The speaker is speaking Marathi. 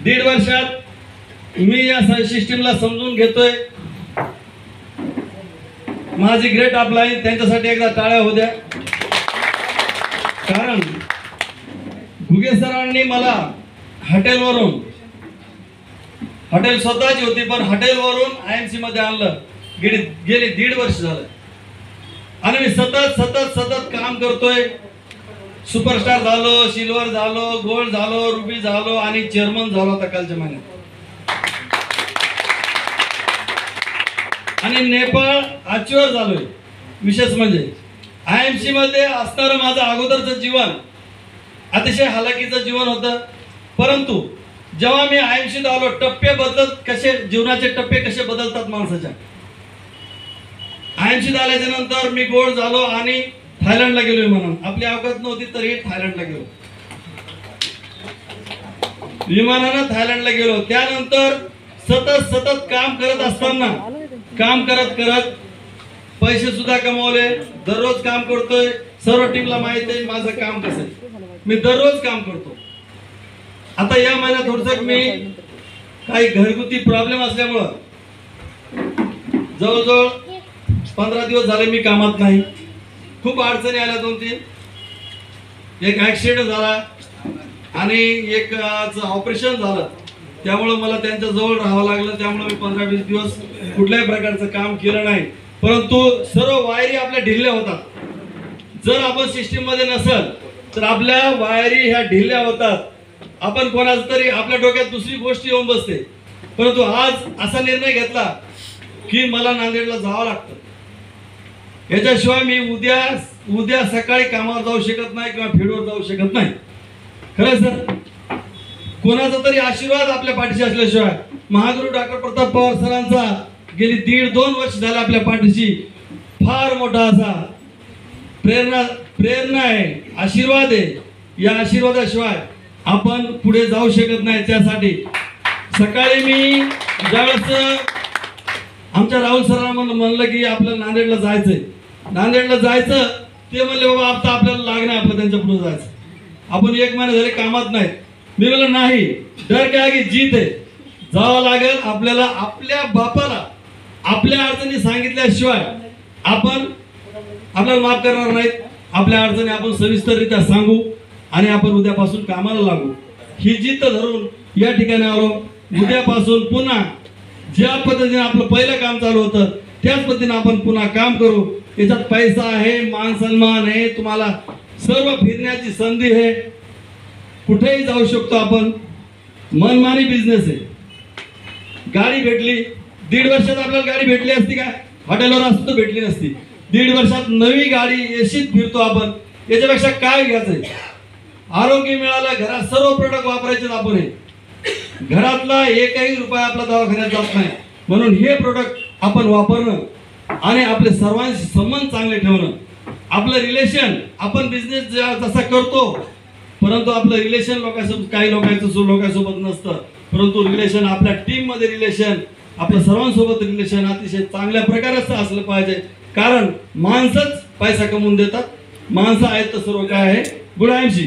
दीड वर्षात मी या सिस्टीमला समजून घेतोय. माझी ग्रेट अपलाईन त्यांच्यासाठी एकदा टाळ्या होऊ द्या. कारण घुगे सरांनी मला हॉटेलवरून, हॉटेल स्वतःची होती पण हॉटेलवरून IMC मध्ये आणलं. गेली दीड वर्ष झालं आणि मी सतत सतत सतत काम करतोय. सुपरस्टार झालो, सिल्वर झालो, गोल्ड झालो, रुबी झालो आणि चेअरमन झालो आता कालच्या महिन्यात. आणि नेपाळ अचीवर झालोय. विशेष म्हणजे IMC मध्ये असणारं माझं अगोदरचं जीवन अतिशय हालाकीचं जीवन होतं. परंतु जेव्हा मी IMC आलो, टप्पे बदलत कसे, जीवनाचे टप्पे कसे बदलतात माणसाच्या. IMC आल्याच्या नंतर मी गोल्ड झालो आणि थायलंडला गेलोय. म्हणून आपली अवकात नव्हती तरी थायलंडला गेलो, विमानानं थायलंडला गेलो. त्यानंतर सतत सतत काम करत असताना, काम करत करत पैसे सुद्धा कमवले. दररोज काम करतोय. सर्व टीमला माहिती आहे माझं काम कसं आहे. मी दररोज काम करतो. आता या महिन्यात थोडस मी काही घरगुती प्रॉब्लेम असल्यामुळं जवळजवळ 15 दिवस झाले मी कामात नाही. खूप अडचणी आल्या 2-3. एक ऍक्सिडेंट झाला आणि एक ऑपरेशन झालं. त्यामुळे मला त्यांच्या जवळ राहावं लागलं. त्यामुळे मी 15-20 दिवस कुठल्याही प्रकारचं काम केलं नाही. परंतु सर्व वायरी आपल्या ढिल्ल्या होतात. जर आपण सिस्टीम मध्ये नसल तर आपल्या वायरी ह्या ढिल्ल्या होतात. आपण कोणाच तरी आपल्या डोक्यात दुसरी गोष्ट येऊन बसते. परंतु आज असा निर्णय घेतला की मला नांदेडला जावं लागतं. याच्याशिवाय मी उद्या सकाळी कामावर जाऊ शकत नाही किंवा फील्डवर जाऊ शकत नाही. खरं सर, कोणाचा तरी आशीर्वाद आपल्या पाठीशी असल्याशिवाय, महागुरु डॉक्टर प्रताप पवार सरांचा गेली 1.5-2 वर्ष झाला आपल्या पाठीशी फार मोठा असा प्रेरणा आहे, आशीर्वाद आहे. या आशीर्वादाशिवाय आपण पुढे जाऊ शकत नाही. त्यासाठी सकाळी मी ज्यावेळेस आमच्या राहुल सरांना म्हणलं की आपल्याला नांदेडला जायचंय, नांदेडला जायचं, ते म्हणले बाबा आता आपल्याला लागणार, आपलं त्यांच्या पुढे जायचं. आपण 1 महिना झाले कामात नाही. मी म्हणलं नाही, डर काय की जीत आहे, जावं लागेल आपल्याला. आपल्या बापाला आपल्या अडचणी सांगितल्याशिवाय आपल्याला माफ करणार नाहीत. आपल्या अडचणी आपण सविस्तररित्या सांगू आणि आपण उद्यापासून कामाला लागू. ही जिद्द धरून या ठिकाणी आलो. उद्यापासून पुन्हा ज्या पद्धतीने आपलं पहिलं काम चालू होतं त्याच पद्धतीने आपण पुन्हा काम करू. याच्यात पैसा आहे, मान सन्मान आहे, तुम्हाला सर्व फिरण्याची संधी आहे, कुठेही जाऊ शकतो आपण. मनमानी बिझनेस आहे. गाडी भेटली 1.5 वर्षात, आपल्याला गाडी भेटली असती का? हॉटेलवर असतो भेटली नसती. 1.5 वर्षात नवी गाडी एसीत फिरतो आपण. याच्यापेक्षा काय घ्यायचंय? आरोग्य मिळालं, घरात सर्व प्रोडक्ट वापरायचे आपण. हे घरातला एकही रुपया आपला दवाखान्यात जात नाही. म्हणून हे प्रोडक्ट आपण वापरणं आणि आपले सर्वांशी संबंध चांगले ठेवणं. आपलं रिलेशन, आपण बिझनेस जसा करतो परंतु आपलं रिलेशन लोकांसोबत, काही लोकांसोबत नसतं, परंतु रिलेशन आपल्या टीम मध्ये, रिलेशन आपल्या सर्वांसोबत रिलेशन अतिशय चांगल्या प्रकारचं असलं पाहिजे. कारण माणसंच पैसा कमवून देतात. माणसं आहेत तर सर्व काय आहे. Good IMC.